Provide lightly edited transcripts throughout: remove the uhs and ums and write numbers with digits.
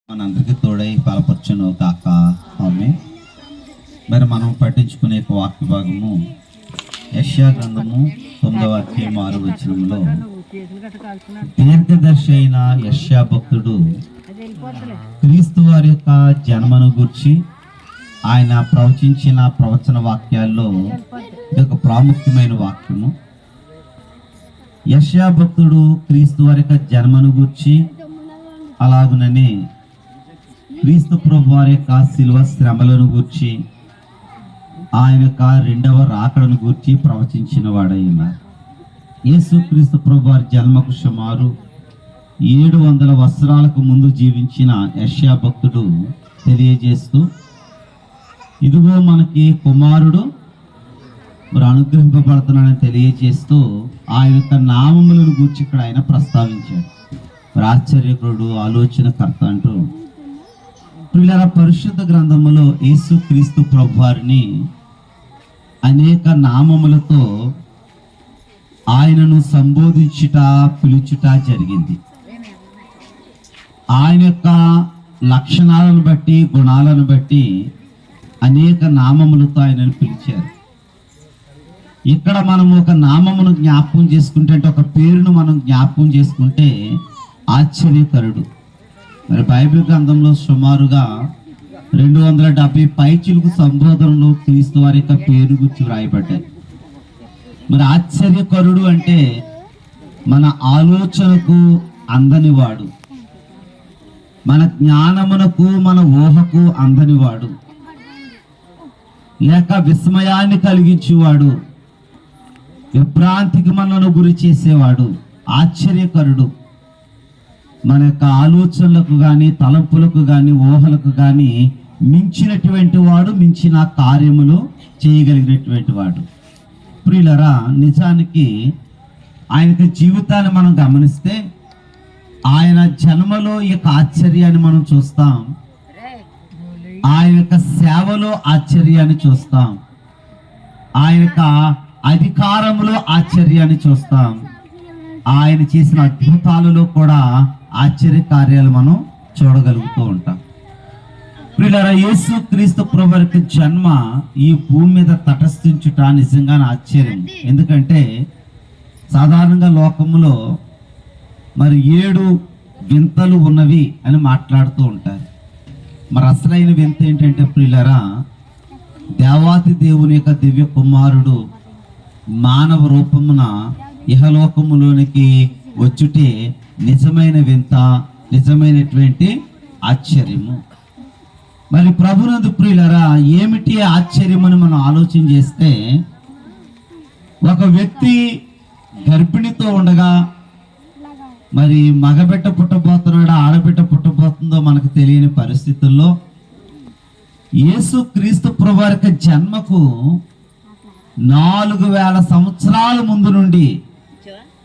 మనందరికీ తోడై బలపరచును కాక ఆమేన్. మరి మనం పఠించుకునే వాక్య భాగము యెషయా గ్రంథము 9వ అధ్యాయం 6వ వచనంలో దీర్ఘదర్శి అయిన యెషయా భక్తుడు క్రీస్తు వారి యొక్క జన్మను గురించి ఆయన ప్రవచించిన ప్రవచన వాక్యాల్లో ఇది ఒక ప్రాముఖ్యమైన వాక్యము. యెషయా భక్తుడు క్రీస్తు వారి యొక్క జన్మను గురించి అలాగుననే క్రీస్తు ప్రభు వారి యొక్క శిలువ శ్రమలను గూర్చి ఆయన యొక్క రెండవ రాకడను గూర్చి ప్రవచించిన వాడై ఉన్నారు. యేసు క్రీస్తు ప్రభు వారి జన్మకు సుమారు 700 వత్సరాలకు ముందు జీవించిన యెషయా భక్తుడు తెలియజేస్తూ, ఇదిగో మనకి కుమారుడు మరి అనుగ్రహింపబడుతున్నాడని తెలియజేస్తూ ఆయన యొక్క నామములను గూర్చి ఇక్కడ ఆయన ప్రస్తావించాడు. మరి ఆశ్చర్యకుడు, ఆలోచనకర్త అంటూ ప్రియులారా, పరిశుద్ధ గ్రంథములో యేసు క్రీస్తు ప్రభు వారిని అనేక నామములతో ఆయనను సంబోధించుట, పిలుచుట జరిగింది. ఆయన యొక్క లక్షణాలను బట్టి, గుణాలను బట్టి అనేక నామములతో ఆయనను పిలిచారు. ఇక్కడ మనం ఒక నామమును జ్ఞాపకం చేసుకుంటే, అంటే ఒక పేరును మనం జ్ఞాపకం చేసుకుంటే ఆశ్చర్యకరుడు. మరి బైబిల్ గ్రంథంలో సుమారుగా 270 పైచిలుకు సంబోధనలు క్రీస్తు వారి యొక్క పేరు గురించి వ్రాయబడ్డాయి. మరి ఆశ్చర్యకరుడు అంటే మన ఆలోచనకు అందనివాడు, మన జ్ఞానమునకు, మన ఊహకు అందనివాడు, లేక విస్మయాన్ని కలిగించేవాడు, విభ్రాంతికి మనను గురి చేసేవాడు, ఆశ్చర్యకరుడు. మన యొక్క ఆలోచనలకు కానీ, తలంపులకు కానీ, ఊహలకు కానీ మించినటువంటి వాడు, మించిన కార్యములు చేయగలిగినటువంటి వాడు. ప్రియులరా, నిజానికి ఆయన జీవితాన్ని మనం గమనిస్తే ఆయన జన్మలో ఈ యొక్క ఆశ్చర్యాన్ని మనం చూస్తాం, ఆయన యొక్క సేవలో ఆశ్చర్యాన్ని చూస్తాం, ఆయన యొక్క అధికారంలో ఆశ్చర్యాన్ని చూస్తాం, ఆయన చేసిన అద్భుతాలలో కూడా ఆశ్చర్య కార్యాలు మనం చూడగలుగుతూ ఉంటాం. ప్రియులారా, యేసు క్రీస్తు ప్రభు యొక్క జన్మ ఈ భూమి మీద తటస్థించుట నిజంగానే ఆశ్చర్యం. ఎందుకంటే సాధారణంగా లోకములో మరి 7 వింతలు ఉన్నవి అని మాట్లాడుతూ ఉంటారు. మరి అసలైన వింత ఏంటంటే ప్రియులారా, దేవాతి దేవుని యొక్క దివ్య కుమారుడు మానవ రూపమున ఇహలోకములోనికి వచ్చుటే నిజమైన వింత, నిజమైనటువంటి ఆశ్చర్యము. మరి ప్రభునందు ప్రియులరా, ఏమిటి ఆశ్చర్యమని మనం ఆలోచన చేస్తే, ఒక వ్యక్తి గర్భిణితో ఉండగా మరి మగబిడ్డ పుట్టబోతున్నాడో ఆడబిడ్డ పుట్టబోతుందో మనకు తెలియని పరిస్థితుల్లో యేసు క్రీస్తు ప్రభు యొక్క జన్మకు 4000 సంవత్సరాల ముందు నుండి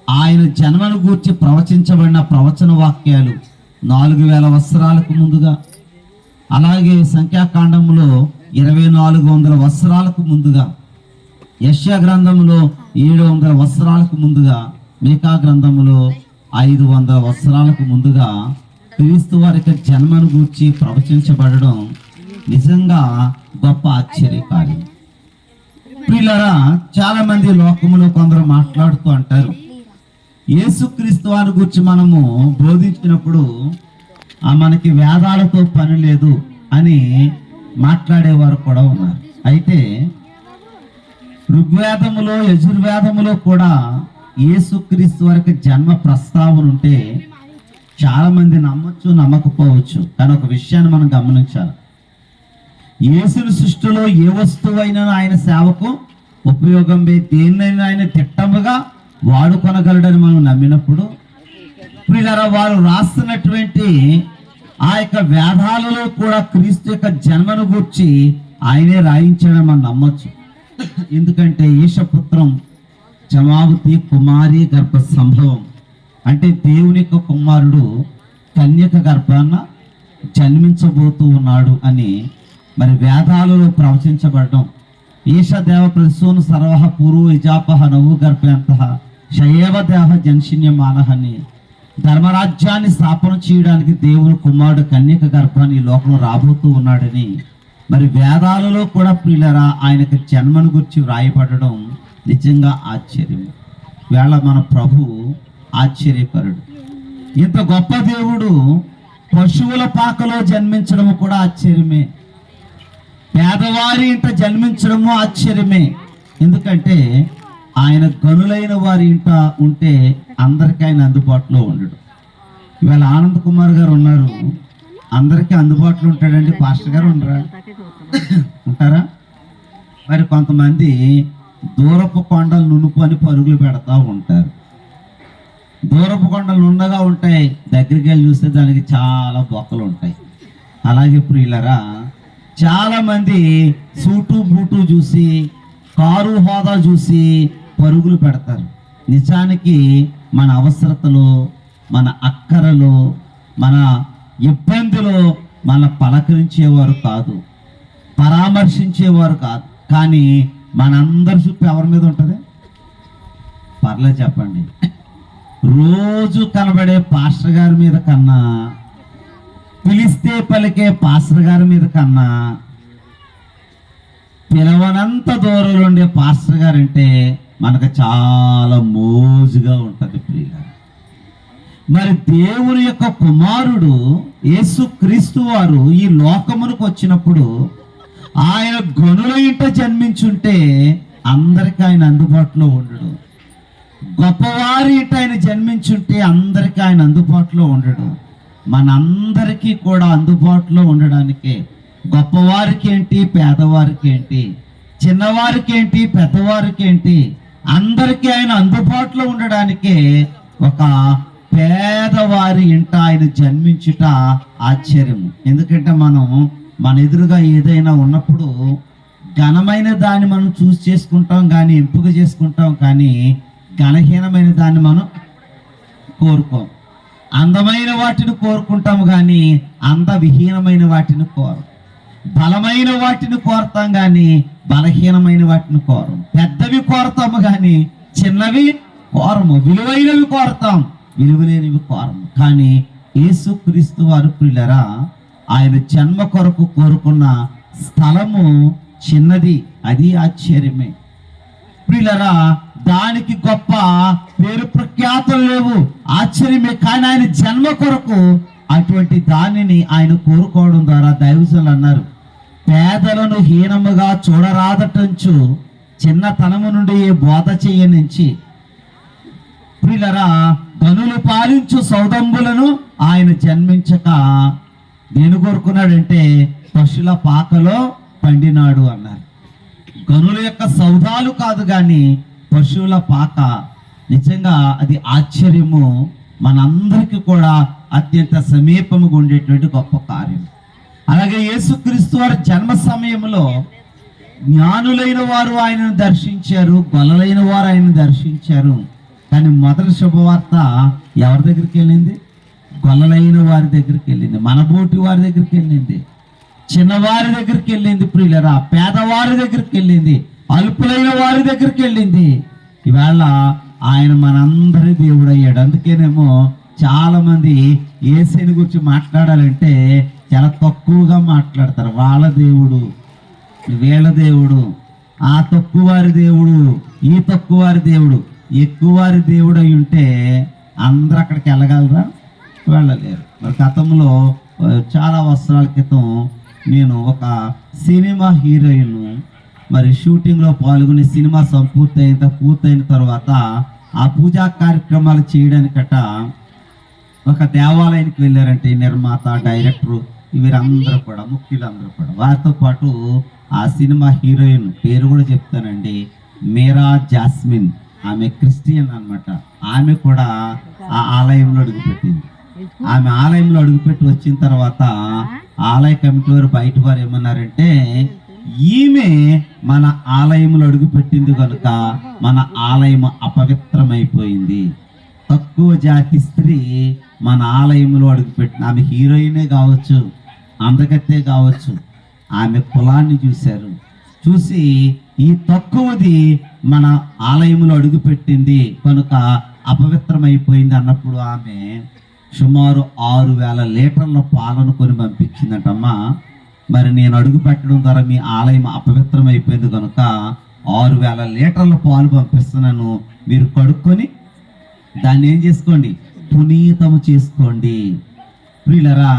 ఆయన జన్మను గూర్చి ప్రవచించబడిన ప్రవచన వాక్యాలు 4000 వత్సరాలకు ముందుగా, అలాగే సంఖ్యాకాండంలో 2400 వత్సరాలకు ముందుగా, యెషయా గ్రంథంలో 700 వత్సరాలకు ముందుగా, మీకా గ్రంథంలో 500 వత్సరాలకు ముందుగా క్రీస్తు వారి యొక్క జన్మను గూర్చి ప్రవచించబడడం నిజంగా గొప్ప ఆశ్చర్యకార్యం. ప్రియులారా, చాలా మంది లోకములో కొందరు మాట్లాడుతూ అంటారు, యేసుక్రీస్తు వారి గురించి మనము బోధించినప్పుడు మనకి వేదాలతో పని లేదు అని మాట్లాడేవారు కూడా ఉన్నారు. అయితే ఋగ్వేదములో, యజుర్వేదములో కూడా యేసుక్రీస్తు వారికి జన్మ ప్రస్తావన ఉంటే చాలా మంది నమ్మొచ్చు, నమ్మకపోవచ్చు. కానీ ఒక విషయాన్ని మనం గమనించాలి, యేసుని సృష్టిలో ఏ వస్తువైనా ఆయన సేవకు ఉపయోగం, దేన్నైనా ఆయన తిట్టముగా వాడుకొనగలడని మనం నమ్మినప్పుడు ప్రియులారా, వారు రాస్తున్నటువంటి ఆ యొక్క వేదాలలో కూడా క్రీస్తు యొక్క జన్మను గూర్చి ఆయనే రాయించడం మనం నమ్మొచ్చు. ఎందుకంటే ఈశపుత్రం జమావతి కుమారి గర్భ సంభవం అంటే దేవుని యొక్క కుమారుడు కన్యక గర్భాన జన్మించబోతూ ఉన్నాడు అని మరి వేదాలలో ప్రవచించబడడం. ఈశ దేవ ప్రసూను సర్వ పూర్వ ఇజాపహ నవ్వు గర్భంత శయేవ దేహ జన్షిన్య మానహని ధర్మరాజ్యాన్ని స్థాపన చేయడానికి దేవుని కుమారుడు కన్యక గర్భాన్ని ఈ లోకంలో రాబోతూ ఉన్నాడని మరి వేదాలలో కూడా ప్రియులరా ఆయనకు జన్మను గురించి వ్రాయబడడం నిజంగా ఆశ్చర్యం. వేళ మన ప్రభు ఆశ్చర్యకరుడు. ఇంత గొప్ప దేవుడు పశువుల పాకలో జన్మించడము కూడా ఆశ్చర్యమే. పేదవారి ఇంట జన్మించడము ఆశ్చర్యమే. ఎందుకంటే ఆయన గనులైన వారి ఇంట ఉంటే అందరికీ ఆయన అందుబాటులో ఉండడు. ఇవాళ ఆనంద్ కుమార్ గారు ఉన్నారు, అందరికీ అందుబాటులో ఉంటాడండి. పాస్టర్ గారు ఉంటారా? మరి కొంతమంది దూరపు కొండలు నునుపు అని పరుగులు పెడతా ఉంటారు. దూరపు కొండలు నున్నగా ఉంటాయి, దగ్గరికి వెళ్ళి చూస్తే దానికి చాలా బొక్కలు ఉంటాయి. అలాగే ప్రియులరా, చాలా మంది సూటు బూటు చూసి, కారు హోదా చూసి పరుగులు పెడతారు. నిజానికి మన అవసరతలో, మన అక్కరలో, మన ఇబ్బందిలో మన పలకరించేవారు కాదు, పరామర్శించేవారు కాదు. కానీ మనందరి చూపు ఎవరి మీద ఉంటుంది? పర్లేదు చెప్పండి. రోజు కనబడే పాస్టర్ గారి మీద కన్నా, పిలిస్తే పలికే పాస్టర్ గారి మీద కన్నా, పిలవనంత దూరంలో ఉండే పాస్టర్ గారు అంటే మనకు చాలా మోజుగా ఉంటుంది ప్రియులారా. మరి దేవుని యొక్క కుమారుడు యేసుక్రీస్తు వారు ఈ లోకమునకు వచ్చినప్పుడు ఆయన గనుల ఇంట జన్మించుంటే అందరికీ ఆయన అందుబాటులో ఉండడు. గొప్పవారి ఇంట ఆయన జన్మించుంటే అందరికీ ఆయన అందుబాటులో ఉండడు. మనందరికీ కూడా అందుబాటులో ఉండడానికే, గొప్పవారికి ఏంటి, పేదవారికి ఏంటి, చిన్నవారికి ఏంటి, పెద్దవారికి ఏంటి, అందరికీ ఆయన అందుబాటులో ఉండడానికే ఒక పేదవారి ఇంట ఆయన జన్మించుట ఆశ్చర్యము. ఎందుకంటే మనం మన ఎదురుగా ఏదైనా ఉన్నప్పుడు ఘనమైన దాన్ని మనం చూస్ చేసుకుంటాం కానీ, ఎంపిక చేసుకుంటాం కానీ, ఘనహీనమైన దాన్ని మనం కోరుకోం. అందమైన వాటిని కోరుకుంటాము కానీ అందవిహీనమైన వాటిని కోరం. బలమైన వాటిని కోరతాం కానీ బలహీనమైన వాటిని కోరం. పెద్దవి కోరతాము కానీ చిన్నవి కోరము. విలువైనవి కోరతాం, విలువలేనివి కోరము. కానీ యేసుక్రీస్తు వారు ప్రియులరా, ఆయన జన్మ కొరకు కోరుకున్న స్థలము చిన్నది, అది ఆశ్చర్యమే ప్రియులరా. దానికి గొప్ప పేరు ప్రఖ్యాతులు లేవు, ఆశ్చర్యమే. కానీ ఆయన జన్మ కొరకు అటువంటి దానిని ఆయన కోరుకోవడం ద్వారా దైవజనులు అన్నారు, పేదలను హీనముగా చూడరాదటంచు చిన్నతనము నుండి బోధ చేయనించి ప్రియులరా, గనులు పాలించు సౌదంబులను ఆయన జన్మించక దేని కోరుకున్నాడంటే పశువుల పాకలో పండినాడు అన్నారు. గనుల యొక్క సౌదాలు కాదు కానీ పశువుల పాక. నిజంగా అది ఆశ్చర్యము. మనందరికీ కూడా అత్యంత సమీపముగా ఉండేటువంటి గొప్ప కార్యం. అలాగే యేసుక్రీస్తు వారి జన్మ సమయంలో జ్ఞానులైన వారు ఆయనను దర్శించారు, గొల్లలైన వారు ఆయనను దర్శించారు. కానీ మొదటి శుభవార్త ఎవరి దగ్గరికి వెళ్ళింది? గొల్లలైన వారి దగ్గరికి వెళ్ళింది, మనబోటి వారి దగ్గరికి వెళ్ళింది, చిన్నవారి దగ్గరికి వెళ్ళింది ప్రియులరా, పేదవారి దగ్గరికి వెళ్ళింది, అల్పులైన వారి దగ్గరికి వెళ్ళింది. ఇవాళ ఆయన మనందరి దేవుడు అయ్యాడు. అందుకేనేమో చాలా మంది యేసుని గురించి మాట్లాడాలంటే చాలా తక్కువగా మాట్లాడతారు. వాళ్ళ దేవుడు, వీళ్ళ దేవుడు, ఆ తక్కువ వారి దేవుడు, ఈ తక్కువ వారి దేవుడు. ఎక్కువ వారి దేవుడు అయి ఉంటే అందరూ అక్కడికి వెళ్ళగలరా? వెళ్ళలేరు. మరి గతంలో చాలా వస్త్రాల క్రితం నేను ఒక సినిమా హీరోయిన్ మరి షూటింగ్లో పాల్గొని సినిమా పూర్తయిన తర్వాత ఆ పూజా కార్యక్రమాలు చేయడానికట ఒక దేవాలయానికి వెళ్ళారంటే నిర్మాత, డైరెక్టరు, వీరందరూ కూడా, ముఖ్యులందరూ కూడా. వారితో పాటు ఆ సినిమా హీరోయిన్ పేరు కూడా చెప్తానండి, మీరా జాస్మిన్. ఆమె క్రిస్టియన్ అన్నమాట. ఆమె కూడా ఆ ఆలయంలో అడుగుపెట్టింది. ఆమె ఆలయంలో అడుగుపెట్టి వచ్చిన తర్వాత ఆలయ కమిటీ వారు, బయట వారు ఏమన్నారంటే, ఈమె మన ఆలయంలో అడుగుపెట్టింది కనుక మన ఆలయం అపవిత్రమైపోయింది. తక్కువ జాతి స్త్రీ మన ఆలయంలో అడుగుపెట్టిన, ఆమె హీరోయినే కావచ్చు, అందగత్తే కావచ్చు, ఆమె కులాన్ని చూశారు. చూసి ఈ తక్కువది మన ఆలయంలో అడుగుపెట్టింది కనుక అపవిత్రమైపోయింది అన్నప్పుడు ఆమె సుమారు 6,000 లీటర్ల పాలను కొని పంపించిందటమ్మా. మరి నేను అడుగు పెట్టడం ద్వారా మీ ఆలయం అపవిత్రమైపోయింది కనుక 6,000 లీటర్ల పాలు పంపిస్తున్నాను, మీరు కడుక్కొని దాన్ని ఏం చేసుకోండి, పునీతము చేసుకోండి. ప్రియులరా,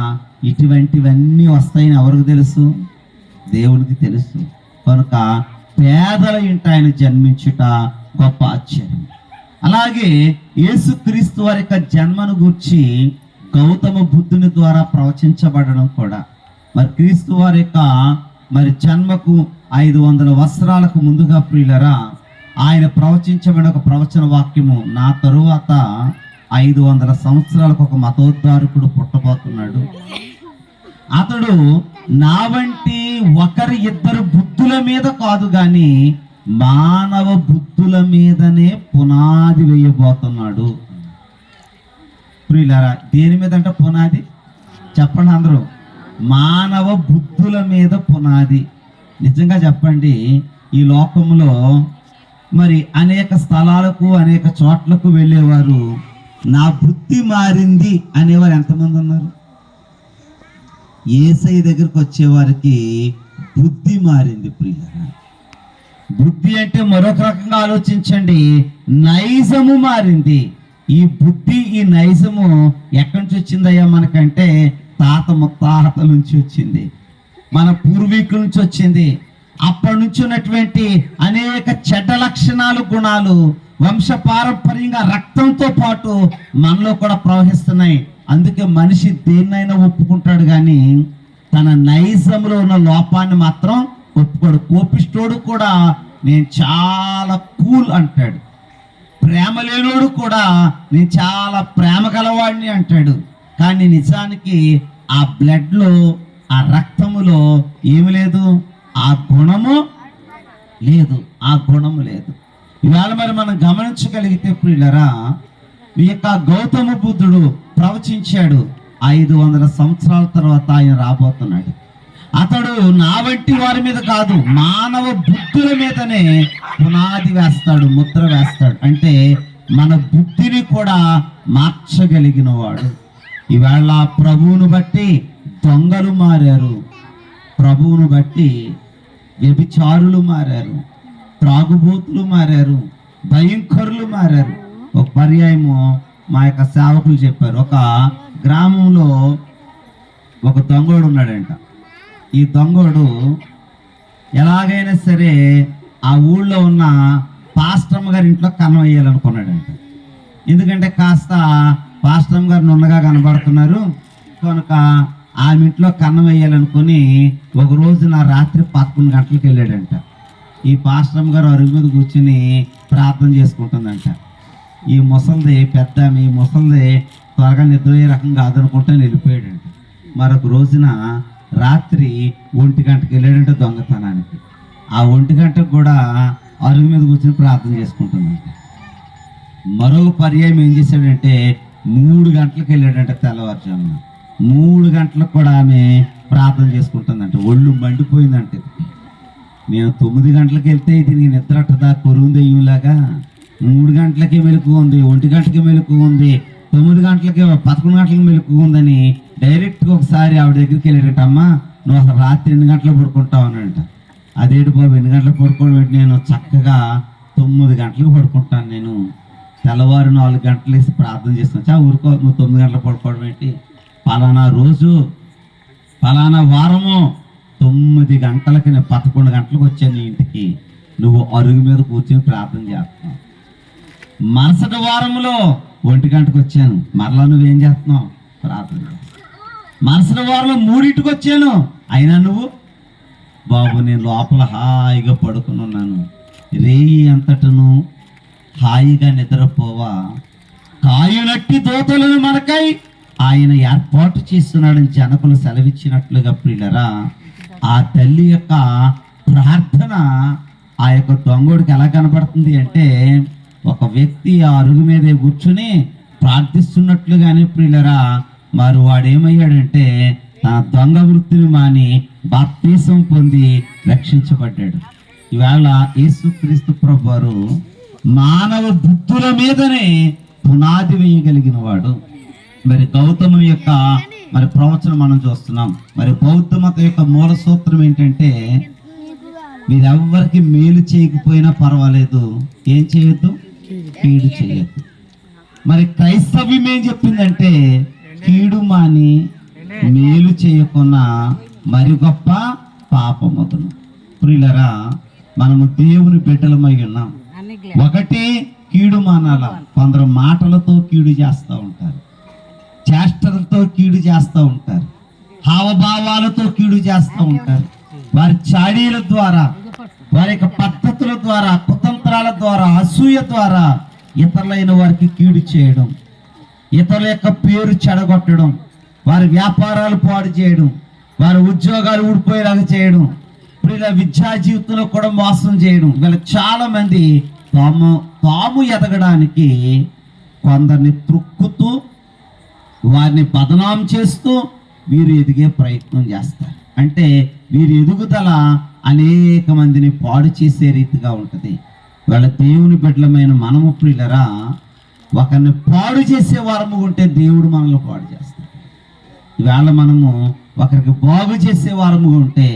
ఇటువంటివన్నీ వస్తాయని ఎవరికి తెలుసు? దేవునికి తెలుసు. కనుక పేదల ఇంట ఆయన జన్మించుట గొప్ప ఆశ్చర్యం. అలాగే యేసుక్రీస్తు వారి యొక్క జన్మను గూర్చి గౌతమ బుద్ధుని ద్వారా ప్రవచించబడడం కూడా, మరి క్రీస్తు వారి యొక్క మరి జన్మకు 500 సంవత్సరాలకు ముందుగా ప్రియులరా ఆయన ప్రవచించబడిన ఒక ప్రవచన వాక్యము, నా తరువాత 500 సంవత్సరాలకు ఒక మతోద్ధారకుడు పుట్టబోతున్నాడు. అతడు నా వంటి ఇద్దరు బుద్ధుల మీద కాదు గాని మానవ బుద్ధుల మీదనే పునాది వేయబోతున్నాడు. ప్రియులారా, దేని మీద అంటే పునాది చెప్పండి అందరూ? మానవ బుద్ధుల మీద పునాది. నిజంగా చెప్పండి, ఈ లోకంలో మరి అనేక స్థలాలకు అనేక చోట్లకు వెళ్ళేవారు నా బుద్ధి మారింది అనేవారు ఎంతమంది ఉన్నారు? యేసయ్య దగ్గరికి వచ్చేవారికి బుద్ధి మారింది. ప్రియులారా, బుద్ధి అంటే మరొక రకంగా ఆలోచించండి, నైజము మారింది. ఈ బుద్ధి, ఈ నైజము ఎక్కడి నుంచి వచ్చిందయ్యా మనకంటే తాత ముత్తాతల నుంచి వచ్చింది, మన పూర్వీకుల నుంచి వచ్చింది. అప్పటి నుంచి ఉన్నటువంటి అనేక చెడ్డ లక్షణాలు, గుణాలు వంశ పారంపర్యంగా రక్తంతో పాటు మనలో కూడా ప్రవహిస్తున్నాయి. అందుకే మనిషి దేన్నైనా ఒప్పుకుంటాడు కానీ తన నైజంలో ఉన్న లోపాన్ని మాత్రం ఒప్పుకోడు. కోపిష్టోడు కూడా నేను చాలా కూల్ అంటాడు, ప్రేమ లేనోడు కూడా నేను చాలా ప్రేమ గలవాడిని అంటాడు. కానీ నిజానికి ఆ బ్లడ్లో, ఆ రక్తములో ఏమి లేదు, ఆ గుణము లేదు, ఆ గుణము లేదు. ఇవాళ మరి మనం గమనించగలిగితే ప్రియులరా, ఈ యొక్క గౌతమ బుద్ధుడు ప్రవచించాడు, 500 సంవత్సరాల తర్వాత ఆయన రాబోతున్నాడు. అతడు నా వంటి వారి మీద కాదు, మానవ బుద్ధుల మీదనే పునాది వేస్తాడు, ముద్ర వేస్తాడు. అంటే మన బుద్ధిని కూడా మార్చగలిగిన వాడు. ఈవేళ ప్రభువును బట్టి దొంగలు మారారు, ప్రభువును బట్టి వ్యభిచారులు మారారు, త్రాగుబోతులు మారారు, భయంకరులు మారారు. ఒక పర్యాయము మా యొక్క సేవకులు చెప్పారు, ఒక గ్రామంలో ఒక దొంగోడు ఉన్నాడంట. ఈ దొంగోడు ఎలాగైనా సరే ఆ ఊళ్ళో ఉన్న పాస్టమ్ గారి ఇంట్లో కన్నం వేయాలనుకున్నాడంట. ఎందుకంటే కాస్త పాస్టమ్ గారు నున్నగా కనబడుతున్నారు కనుక ఆమె ఇంట్లో కన్నం వేయాలనుకుని ఒక రోజున రాత్రి 11 గంటలకు వెళ్ళాడంట. ఈ పాస్టమ్ గారు అరుగు మీద కూర్చుని ప్రార్థన చేసుకుంటుందంట. ఈ ముసలిది పెద్ద, ఈ ముసలిది త్వరగా నిద్రపోయే రకం కాదనుకుంటే వెళ్ళిపోయాడంట. మరొక రోజున రాత్రి 1 గంటకు వెళ్ళాడంటే దొంగతనానికి. ఆ 1 గంటకు కూడా అరుగు మీద కూర్చొని ప్రార్థన చేసుకుంటుందంట. మరొక పర్యాయం ఏం చేశాడంటే 3 గంటలకు వెళ్ళాడంటే తెల్లవారుజామున. 3 గంటలకు కూడా ఆమె ప్రార్థన చేసుకుంటుందంట. ఒళ్ళు మండిపోయిందంటే, నేను 9 గంటలకు వెళ్తే ఇది నీ నిద్ర అట్టదా కొరుందెయ్యంలాగా, 3 గంటలకే మెలకు ఉంది, 1 గంటకి మెలకు ఉంది, 9 గంటలకి 11 గంటలకు మెలకు ఉందని డైరెక్ట్గా ఒకసారి ఆవిడ దగ్గరికి వెళ్ళాడట. అమ్మా, నువ్వు అసలు రాత్రి 8 గంటలకు పడుకుంటావు అనంట. అదేంటి బాబు 8 గంటలకు పడుకోవడం ఏంటి, నేను చక్కగా 9 గంటలకు పడుకుంటాను, నేను తెల్లవారు 4 గంటలు వేసి ప్రార్థన చేస్తాను. ఊరుకో, నువ్వు 9 గంటలకు పడుకోవడం ఏంటి, పలానా రోజు పలానా వారము 9 గంటలకి, నేను 11 గంటలకు వచ్చాను నీ ఇంటికి, నువ్వు అరుగు మీద కూర్చొని ప్రార్థన చేస్తున్నావు. మరుసటి వారంలో 1 గంటకు వచ్చాను, మరలా నువ్వేం చేస్తున్నావు, ప్రార్థన చేస్తున్నావు. మరుసటి వారంలో 3ంటికి వచ్చాను, అయినా నువ్వు బాబు నేను లోపల హాయిగా పడుకుని ఉన్నాను, రేయి అంతటను హాయిగా నిద్రపోవా, కాయునట్టి దోతలను మనకై ఆయన ఏర్పాటు చేస్తున్నాడని జనకులు సెలవిచ్చినట్లుగా ప్రియులరా, ఆ తల్లి యొక్క ప్రార్థన ఆ యొక్క దొంగోడికి ఎలా కనబడుతుంది అంటే, ఒక వ్యక్తి ఆ అరుగు మీద కూర్చుని ప్రార్థిస్తున్నట్లుగానే ప్రియులరా, మరి వాడేమయ్యాడంటే తన దొంగ వృత్తిని మాని బాప్తీసం పొంది రక్షించబడ్డాడు. ఈవేళ యేసుక్రీస్తు ప్రభువారు మానవ బుద్ధుల మీదనే పునాది వేయగలిగిన వాడు. మరి గౌతముని యొక్క మరి ప్రవచనం మనం చూస్తున్నాం. మరి బౌద్ధ మతం యొక్క మూల సూత్రం ఏంటంటే, మీరెవ్వరికి మేలు చేయకపోయినా పర్వాలేదు, ఏం చేయొద్దు, కీడు చేయొద్దు. మరి క్రైస్తవ్యం ఏం చెప్పిందంటే, కీడు మాని మేలు చేయకున్నా మరి గొప్ప పాపమగును. ప్రియులరా, మనము దేవుని బిడ్డలమై ఉన్నాం. ఒకటి, కీడు మానాల. కొందరు మాటలతో కీడు చేస్తూ ఉంటారు, చేష్టలతో కీడు చేస్తూ ఉంటారు, హావభావాలతో కీడు చేస్తూ ఉంటారు. వారి చాడీల ద్వారా, వారి యొక్క పద్ధతుల ద్వారా, కుతంత్రాల ద్వారా, అసూయ ద్వారా ఇతరులైన వారికి కీడు చేయడం, ఇతరుల యొక్క పేరు చెడగొట్టడం, వారి వ్యాపారాలు పాడు చేయడం, వారి ఉద్యోగాలు ఊడిపోయేలాగా చేయడం, ఇలా విద్యా జీవితంలో కూడా మోసం చేయడం. వీళ్ళ చాలా మంది తాము ఎదగడానికి కొందరిని త్రుక్కుతూ, వారిని బదనాం చేస్తూ వీరు ఎదిగే ప్రయత్నం చేస్తారు. అంటే వీరి ఎదుగుదల అనేక మందిని పాడు చేసే రీతిగా ఉంటుంది. వాళ్ళ దేవుని బిడ్డలమైన మనము ప్రియులరా, ఒకరిని పాడు చేసే వారము ఉంటే దేవుడు మనల్ని పాడు చేస్తాడు. ఈవేళ మనము ఒకరికి బాగు చేసే వారము ఉంటే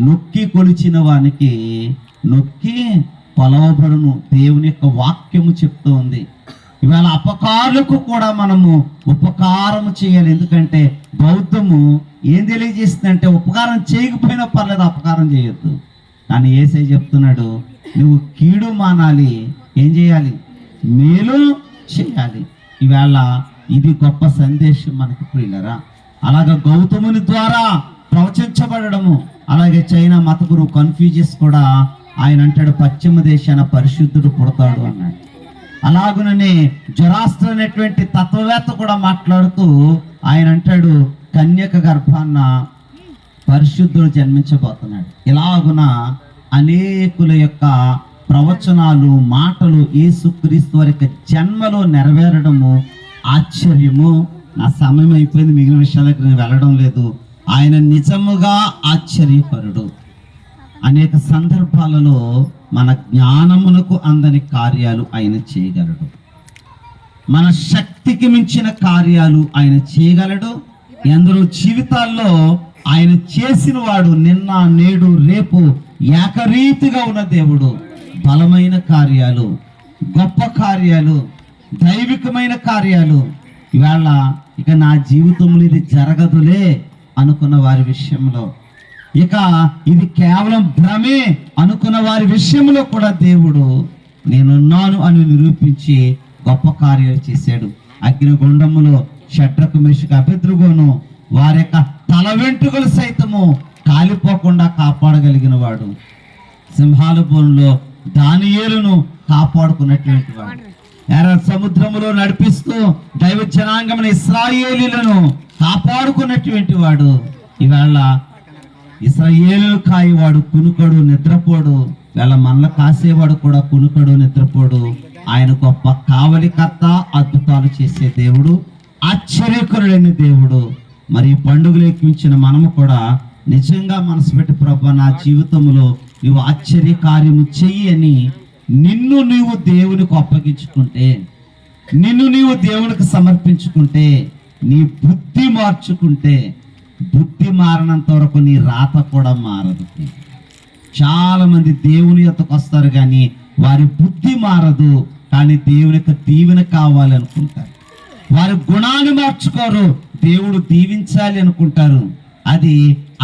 నొక్కి కొలిచిన వానికి నొక్కి కొలవబడును. దేవుని యొక్క వాక్యము చెప్తూ ఉంది. ఇవాళ అపకారులకు కూడా మనము ఉపకారము చేయాలి. ఎందుకంటే బౌద్ధము ఏం తెలియజేస్తుందంటే, ఉపకారం చేయకపోయినా పర్లేదు, అపకారం చేయొద్దు. కానీ యేసయ్య చెప్తున్నాడు, నువ్వు కీడు మానాలి, ఏం చేయాలి, మేలు చేయాలి. ఈవేళ ఇది గొప్ప సందేశం మనకు ప్రియులరా. అలాగే గౌతముని ద్వారా ప్రవచించబడము, అలాగే చైనా మత గురువు కన్ఫ్యూజియస్ కూడా ఆయన అంటాడు, పశ్చిమ దేశాన పరిశుద్ధుడు పుడతాడు అన్నాడు. అలాగుననే జొరాస్ట్రర్ అనేటువంటి తత్వవేత్త కూడా మాట్లాడుతూ ఆయన అంటాడు, కన్యక గర్భాన్న పరిశుద్ధుడు జన్మించబోతున్నాడు. ఇలాగున అనేకుల యొక్క ప్రవచనాలు, మాటలు యేసుక్రీస్తు వారి యొక్క జన్మలో నెరవేరడము ఆశ్చర్యము. నా సమయం అయిపోయింది, మిగిలిన విషయాలకు నేను వెళ్ళడం లేదు. ఆయన నిజముగా ఆశ్చర్యకరుడు. అనేక సందర్భాలలో మన జ్ఞానమునకు అందని కార్యాలు ఆయన చేయగలడు. మన శక్తికి మించిన కార్యాలు ఆయన చేయగలడు. ఎందరో జీవితాల్లో ఆయన చేసిన వాడు నిన్న, నేడు, రేపు ఏకరీతిగా ఉన్న దేవుడు. బలమైన కార్యాలు, గొప్ప కార్యాలు, దైవికమైన కార్యాలు. ఇవాళ ఇక నా జీవితంలో ఇది జరగదులే అనుకున్న వారి విషయంలో, ఇక ఇది కేవలం భ్రమే అనుకున్న వారి విషయంలో కూడా దేవుడు నేనున్నాను అని నిరూపించి గొప్ప కార్యాలు చేశాడు. అగ్నిగుండములో షడ్రకు, మెషకు, అబేద్నెగోను వారి యొక్క తల వెంట్రుకలు సైతము కాలిపోకుండా కాపాడగలిగిన వాడు. సింహాల బోనులో దానియేలును కాపాడుకున్నటువంటి వాడు. సముద్రములో నడిపిస్తూ దైవ జనాంగమైన ఇశ్రాయేలీలను కాపాడుకున్నటువంటి వాడు. ఈవేళ ఇశ్రాయేలు కాయవాడు కునుకడు, నిద్రపోడు. వీళ్ళ మనల కాసేవాడు కూడా కునుకడు, నిద్రపోడు. ఆయన గొప్ప కావలికర్త, అద్భుతాలు చేసే దేవుడు, ఆశ్చర్యకరుడైన దేవుడు. మరి పండుగలు ఎక్కించిన మనము కూడా నిజంగా మనసు పెట్టి, ప్రభు నా జీవితంలో నువ్వు ఆశ్చర్య కార్యము చెయ్యి అని నిన్ను నీవు దేవునికి అప్పగించుకుంటే, నిన్ను నీవు దేవునికి సమర్పించుకుంటే, నీ బుద్ధి మార్చుకుంటే, బుద్ధి మారినంత వరకు నీ రాత కూడా మారదు. చాలా మంది దేవుని యొద్దకు వస్తారు కానీ వారి బుద్ధి మారదు. కానీ దేవుని యొక్క దీవెన కావాలి అనుకుంటారు. వారి గుణాన్ని మార్చుకోరు, దేవుడు దీవించాలి అనుకుంటారు. అది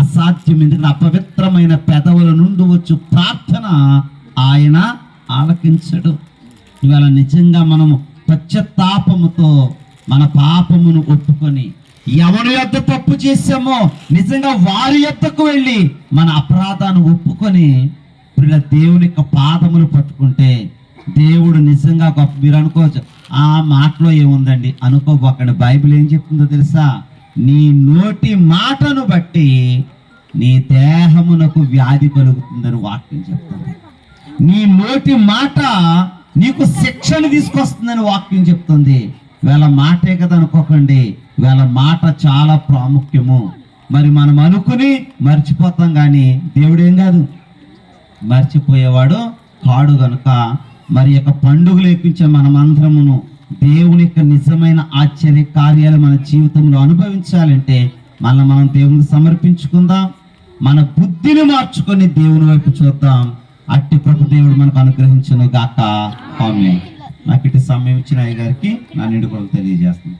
అసాధ్యం. ఎందుకంటే అపవిత్రమైన పెదవుల నుండి వచ్చు ప్రార్థన ఆయన ఆలకించడు. ఇవాళ నిజంగా మనము పశ్చాత్తాపముతో మన పాపమును ఒప్పుకొని, ఎవరి యొద్ద తప్పు చేసామో నిజంగా వారి యొద్దకు వెళ్ళి మన అపరాధాన్ని ఒప్పుకొని దేవుని యొక్క పాదములు పట్టుకుంటే దేవుడు నిజంగా గొప్ప. మీరు అనుకోవచ్చు, ఆ మాటలో ఏముందండి అనుకోబోకండి. బైబిల్ ఏం చెప్తుందో తెలుసా? నీ నోటి మాటను బట్టి నీ దేహమునకు వ్యాధి కలుగుతుందని వాక్యం చెప్తుంది. నీ నోటి మాట నీకు శిక్షను తీసుకొస్తుందని వాక్యం చెప్తుంది. వీళ్ళ మాటే కదా అనుకోకండి, వీళ్ళ మాట చాలా ప్రాముఖ్యము. మరి మనం అనుకుని మర్చిపోతాం కానీ దేవుడు ఏం కాదు, మర్చిపోయేవాడు కాడు. గనుక మరి యొక్క పండుగలు ఎక్కించే మనమందరమును దేవుని యొక్క నిజమైన ఆశ్చర్య కార్యాలు మన జీవితంలో అనుభవించాలంటే మనం దేవునికి సమర్పించుకుందాం. మన బుద్ధిని మార్చుకొని దేవుని వైపు చూద్దాం. అట్టి కృప దేవుడు మనకు అనుగ్రహించును గాక. ఆమేన్. నాకు ఇటు సమయం ఇచ్చిన అయ్య గారికి నా నిండు కూడా తెలియజేస్తున్నాను.